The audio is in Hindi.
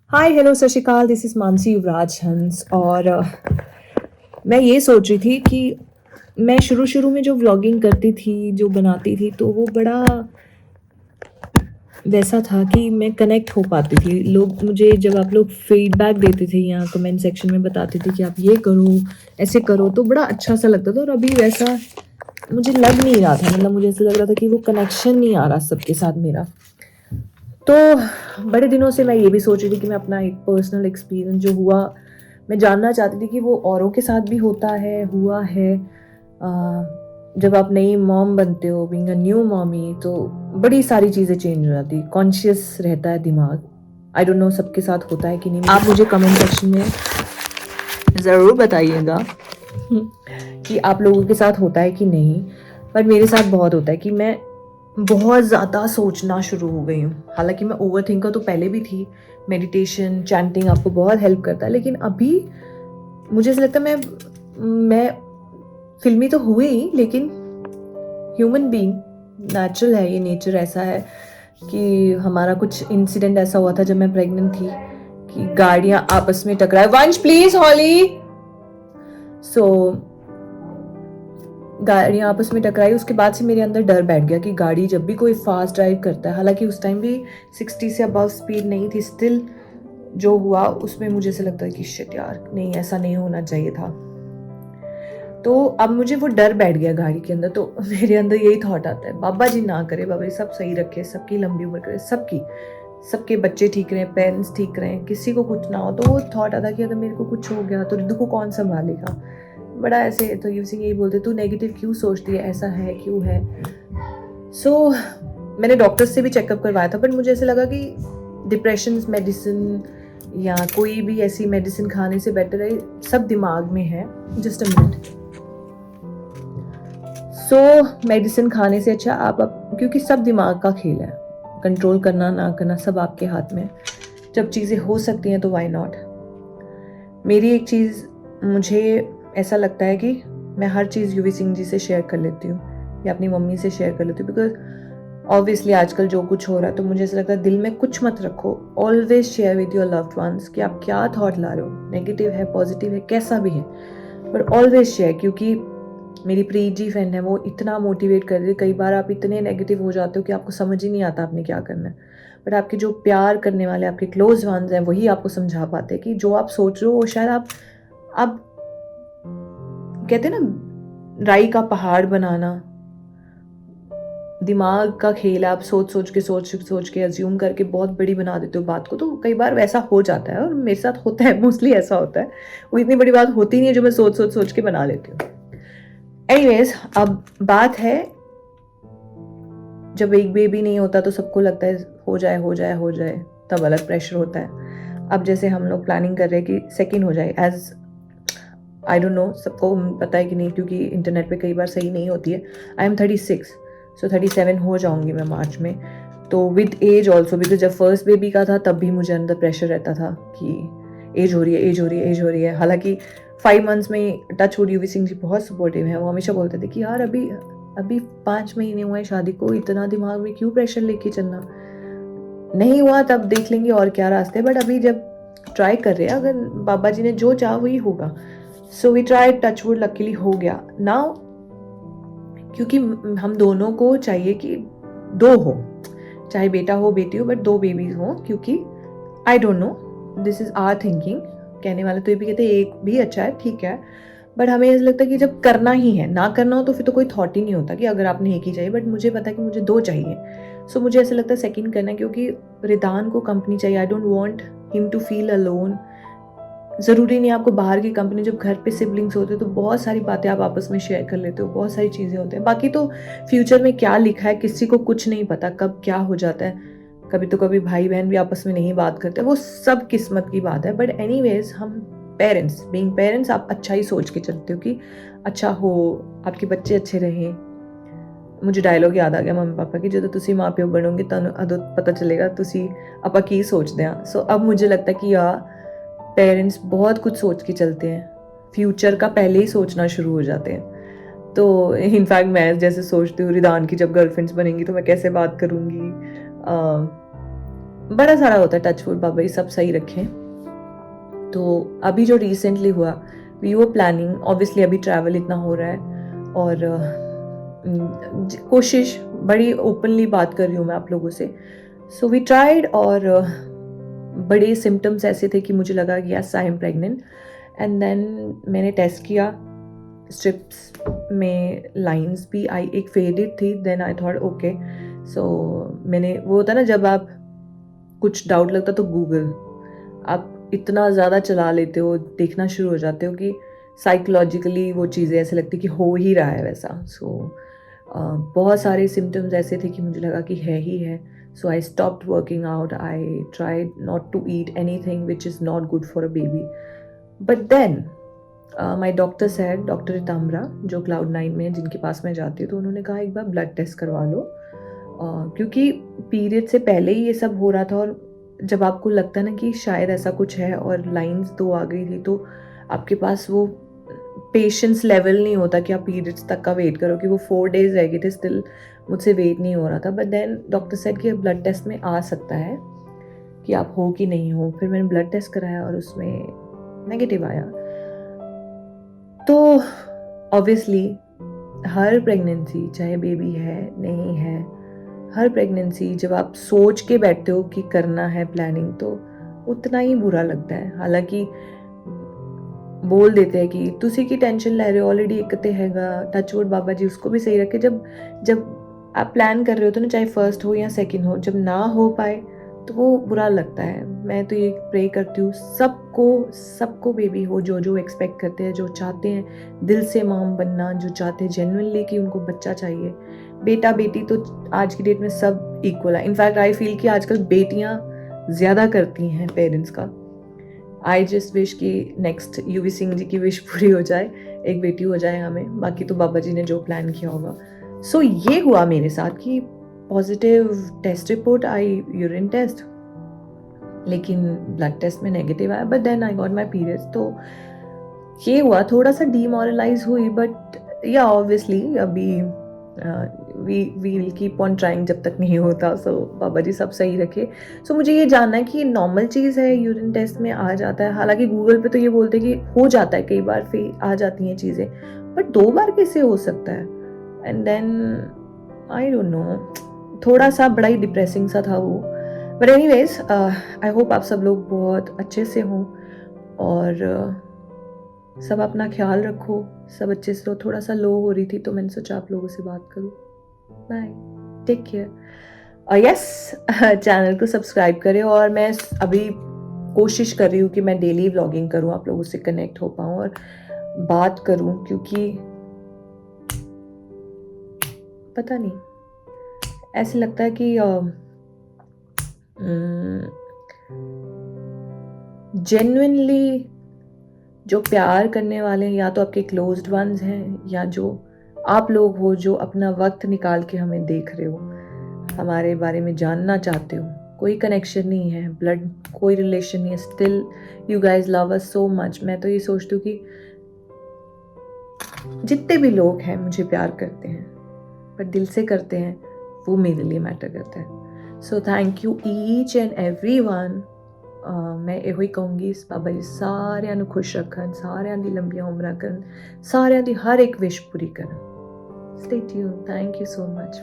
हाय हेलो सत श्री अकाल, दिस इज़ मानसी युवराज हंस। और मैं ये सोच रही थी कि मैं शुरू शुरू में जो व्लॉगिंग करती थी, जो बनाती थी, तो वो बड़ा वैसा था कि मैं कनेक्ट हो पाती थी। लोग मुझे, जब आप लोग फीडबैक देते थे या कमेंट सेक्शन में बताते थे कि आप ये करो, ऐसे करो, तो बड़ा अच्छा सा लगता था। और अभी वैसा मुझे लग नहीं रहा था, मतलब मुझे ऐसा लग रहा था कि वो कनेक्शन नहीं आ रहा सबके साथ मेरा। तो बड़े दिनों से मैं ये भी सोच रही थी कि मैं अपना एक पर्सनल एक्सपीरियंस जो हुआ, मैं जानना चाहती थी कि वो औरों के साथ भी होता है, हुआ है। जब आप नई मॉम बनते हो, बीइंग अ न्यू मॉमी, तो बड़ी सारी चीज़ें चेंज हो जाती, कॉन्शियस रहता है दिमाग। आई डोंट नो सबके साथ होता है कि नहीं, आप मुझे कमेंट सेक्शन में ज़रूर बताइएगा कि आप लोगों के साथ होता है कि नहीं। पर मेरे साथ बहुत होता है कि मैं बहुत ज़्यादा सोचना शुरू हो गई हूँ। हालांकि मैं ओवर थिंकर तो पहले भी थी। मेडिटेशन, चैंटिंग आपको बहुत हेल्प करता है, लेकिन अभी मुझे ऐसा लगता है मैं फिल्मी तो हुई ही, लेकिन ह्यूमन बीइंग नेचुरल है, ये नेचर ऐसा है कि हमारा कुछ इंसिडेंट ऐसा हुआ था जब मैं प्रेग्नेंट थी कि गाड़ियां आपस में टकराए। वंश प्लीज, हॉली। सो गाड़ियाँ आपस में टकराई, उसके बाद से मेरे अंदर डर बैठ गया कि गाड़ी जब भी कोई फास्ट ड्राइव करता है, हालांकि उस टाइम भी 60 से अबव स्पीड नहीं थी, स्टिल जो हुआ उसमें मुझे ऐसा लगता है कि शिट यार, नहीं, ऐसा नहीं होना चाहिए था। तो अब मुझे वो डर बैठ गया गाड़ी के अंदर। तो मेरे अंदर यही थॉट आता है, बाबा जी ना करे, बाबा जी सब सही रखे, सबकी लंबी उम्र करे, सबके बच्चे ठीक रहें, पेरेंट्स ठीक रहें, किसी को कुछ ना हो। तो वो थॉट आता कि अगर मेरे को कुछ हो गया तो रिद्धू को कौन संभालेगा। बड़ा ऐसे तो युव सिंह यही बोलते, तू नेगेटिव क्यों सोचती है, ऐसा है क्यों है। सो मैंने डॉक्टर से भी चेकअप करवाया था, बट मुझे ऐसे लगा कि डिप्रेशन मेडिसिन या कोई भी ऐसी मेडिसिन खाने से बेटर है, सब दिमाग में है। Just a minute. So medicine खाने से अच्छा क्योंकि सब दिमाग का खेल है, कंट्रोल करना ना करना सब आपके हाथ में। जब चीज़ें हो सकती हैं तो वाई नॉट। मेरी एक चीज़, मुझे ऐसा लगता है कि मैं हर चीज़ युवी सिंह जी से शेयर कर लेती हूँ या अपनी मम्मी से शेयर कर लेती हूँ, बिकॉज ऑब्वियसली आजकल जो कुछ हो रहा है, तो मुझे ऐसा लगता है दिल में कुछ मत रखो। Always share with your loved ones कि आप क्या थॉट ला रहे हो, नेगेटिव है, पॉजिटिव है, कैसा भी है, पर ऑलवेज शेयर। क्योंकि मेरी प्रीत जी फ्रेंड है, वो इतना मोटिवेट कर रही है। कई बार आप इतने नेगेटिव हो जाते हो कि आपको समझ ही नहीं आता आपने क्या करना है, बट आपके जो प्यार करने वाले, आपके क्लोज वंस हैं, वही आपको समझा पाते हैं कि जो आप सोच रहे हो वो शायद आप कहते हैं ना, राई का पहाड़ बनाना दिमाग का खेल है। आप सोच के अज्यूम करके बहुत बड़ी बना देते हो बात को, तो कई बार वैसा हो जाता है और मेरे साथ होता है, मोस्टली ऐसा होता है। वो इतनी बड़ी बात होती नहीं है जो मैं सोच के बना लेती हूँ। एनीवेज, अब बात है, जब एक बेबी नहीं होता तो सबको लगता है हो जाए हो जाए हो जाए, तब अलग प्रेशर होता है। अब जैसे हम लोग प्लानिंग कर रहे हैं कि सेकंड हो जाए, एज आई डोंट नो सबको पता है कि नहीं, क्योंकि इंटरनेट पे कई बार सही नहीं होती है। आई एम 36, सो 37 हो जाऊंगी मैं मार्च में। तो विद एज ऑल्सो, बिकॉज जब फर्स्ट बेबी का था तब भी मुझे अंदर प्रेशर रहता था कि एज हो रही है, एज हो रही है, एज हो रही है। हालांकि 5 मंथ्स में टच वुड युवी सिंह जी बहुत सपोर्टिव है। वो हमेशा बोलते थे कि यार अभी अभी 5 महीने हुए शादी को, इतना दिमाग में क्यों प्रेशर लेके चलना, नहीं हुआ तब देख लेंगे और क्या रास्ते। बट अभी जब ट्राई कर रहे हैं, अगर बाबा जी ने जो चाहा वही होगा। So we try, touch wood, luckily हो गया नाउ। क्योंकि हम दोनों को चाहिए कि दो हो, चाहे बेटा हो बेटी हो, बट 2 बेबीज हो। क्योंकि I don't know, this is our thinking. कहने वाले तो ये भी कहते हैं एक भी अच्छा है, ठीक है, बट हमें ऐसा लगता है कि जब करना ही है, ना करना हो तो फिर तो कोई थॉट ही नहीं होता कि अगर आपने एक ही चाहिए। बट मुझे पता है कि मुझे 2 चाहिए। सो मुझे ऐसा लगता है सेकंड करना है, क्योंकि रिदान को कंपनी चाहिए। I don't want him to feel alone. ज़रूरी नहीं आपको बाहर की कंपनी, जब घर पे सिबलिंग्स होते हैं तो बहुत सारी बातें आप आपस में शेयर कर लेते हो, बहुत सारी चीज़ें होती हैं। बाकी तो फ्यूचर में क्या लिखा है किसी को कुछ नहीं पता, कब क्या हो जाता है। कभी भाई बहन भी आपस में नहीं बात करते, वो सब किस्मत की बात है। बट एनीवेज, हम पेरेंट्स, बीइंग पेरेंट्स, आप अच्छा ही सोच के चलते हो कि अच्छा हो, आपके बच्चे अच्छे रहें। मुझे डायलॉग याद आ गया मम्मी पापा की, ਜਦੋਂ ਤੁਸੀਂ ਮਾਂ ਪਿਓ ਬਣੋਗੇ ਤੁਹਾਨੂੰ ਅਦੋਂ ਪਤਾ ਚੱਲੇਗਾ ਤੁਸੀਂ ਆਪਾਂ ਕੀ ਸੋਚਦੇ ਹਾਂ। सो अब मुझे लगता है कि यार पेरेंट्स बहुत कुछ सोच के चलते हैं, फ्यूचर का पहले ही सोचना शुरू हो जाते हैं। तो इनफैक्ट मैं जैसे सोचती हूँ रिदान की जब गर्लफ्रेंड्स बनेंगी तो मैं कैसे बात करूँगी, बड़ा सारा होता है, टच वुड बाबा जी सब सही रखें। तो अभी जो रिसेंटली हुआ, वी वर प्लानिंग, ऑब्वियसली अभी ट्रैवल इतना हो रहा है और कोशिश, बड़ी ओपनली बात कर रही हूँ मैं आप लोगों से। सो वी ट्राइड और बड़े सिम्टम्स ऐसे थे कि मुझे लगा कि yes I am pregnant. And then मैंने टेस्ट किया, स्ट्रिप्स में लाइंस भी आई, एक फेडेड थी। Then I thought okay, so मैंने, वो होता ना जब आप कुछ डाउट लगता तो गूगल, आप इतना ज़्यादा चला लेते हो, देखना शुरू हो जाते हो कि साइकोलॉजिकली वो चीज़ें ऐसे लगती कि हो ही रहा है वैसा। सो बहुत सारे सिम्टम्स ऐसे थे कि मुझे लगा कि है ही है। So I stopped working out, I tried not to eat anything which is not good for a baby. But then my doctor said, doctor Ritambara जो Cloud9 में है, जिनके पास मैं जाती हूँ, तो उन्होंने कहा एक बार ब्लड टेस्ट करवा लो, क्योंकि पीरियड से पहले ही ये सब हो रहा था। और जब आपको लगता है ना कि शायद ऐसा कुछ है और लाइंस 2 आ गई थी, तो आपके पास वो पेशेंस लेवल नहीं होता कि आप पीरियड्स तक का वेट करो, कि वो 4 डेज रह गए थे, स्टिल मुझसे वेट नहीं हो रहा था। बट देन डॉक्टर सेड कि ब्लड टेस्ट में आ सकता है कि आप हो कि नहीं हो। फिर मैंने ब्लड टेस्ट कराया और उसमें नेगेटिव आया। तो ऑब्वियसली हर प्रेगनेंसी, चाहे बेबी है नहीं है, हर प्रेगनेंसी जब आप सोच के बैठते हो कि करना है प्लानिंग, तो उतना ही बुरा लगता है। हालांकि बोल देते हैं कि तुसी की टेंशन ले रहे हो, ऑलरेडी एक ते हैगा, टचवुड बाबा जी उसको भी सही रखे। जब जब आप प्लान कर रहे हो तो ना, चाहे फर्स्ट हो या सेकंड हो, जब ना हो पाए तो वो बुरा लगता है। मैं तो ये प्रे करती हूँ सबको बेबी हो, जो जो एक्सपेक्ट करते हैं, जो चाहते हैं दिल से मॉम बनना, जो चाहते हैं जेन्युइनली कि उनको बच्चा चाहिए। बेटा बेटी तो आज की डेट में सब इक्वल है। इनफैक्ट आई फील कि आजकल बेटियां ज़्यादा करती हैं पेरेंट्स का। आई जस्ट विश कि नेक्स्ट यूवी सिंह जी की विश पूरी हो जाए, एक बेटी हो जाए हमें। बाकी तो बाबा जी ने जो प्लान किया होगा। सो ये हुआ मेरे साथ कि पॉजिटिव टेस्ट रिपोर्ट आई, यूरिन टेस्ट, लेकिन ब्लड टेस्ट में नेगेटिव आया। But then I got my periods. तो ये हुआ, थोड़ा सा डीमोरलाइज हुई। बट या ऑब्वियसली अभी we will keep on trying जब तक नहीं होता। सो बाबा जी सब सही रखे। सो मुझे ये जानना है कि ये नॉर्मल चीज़ है, यूरिन टेस्ट में आ जाता है। हालांकि गूगल पे तो ये बोलते हैं कि हो जाता है, कई बार फिर आ जाती हैं चीज़ें, बट 2 बार कैसे हो सकता है? And then I don't know, थोड़ा सा बड़ा ही डिप्रेसिंग सा था वो। बट एनीवेज, आई होप आप सब लोग बहुत अच्छे से हों और सब अपना ख्याल रखो, सब अच्छे से रहो। थोड़ा सा लो हो रही थी तो मैंने सोचा आप लोगों से बात करूँ। Bye, take care. और यस, चैनल को सब्सक्राइब करें। और मैं अभी कोशिश कर रही हूँ कि मैं डेली व्लॉगिंग करूँ, आप लोगों से कनेक्ट हो पाऊँ और बात करूँ, क्योंकि पता नहीं, ऐसे लगता है कि जेन्युइनली जो प्यार करने वाले हैं, या तो आपके क्लोज्ड वंस हैं, या जो आप लोग हो जो अपना वक्त निकाल के हमें देख रहे हो, हमारे बारे में जानना चाहते हो। कोई कनेक्शन नहीं है, ब्लड कोई रिलेशन नहीं है, still you guys love us so much. मैं तो ये सोचती हूँ कि जितने भी लोग हैं मुझे प्यार करते हैं, पर दिल से करते हैं, वो मेरे लिए मैटर करता है। So thank you each and every one. मैं ਇਹੋ ਹੀ ਕਹੂੰਗੀ, ਬਾਬਾ ਜੀ ਸਾਰਿਆਂ ਨੂੰ ਖੁਸ਼ ਰੱਖਣ, ਸਾਰਿਆਂ ਦੀ ਲੰਬੀਆਂ ਉਮਰਾਂ ਕਰਨ, ਸਾਰਿਆਂ ਦੀ ਹਰ ਇੱਕ ਵਿਸ਼ ਪੂਰੀ ਕਰਨ। Stay tuned. Thank you so much.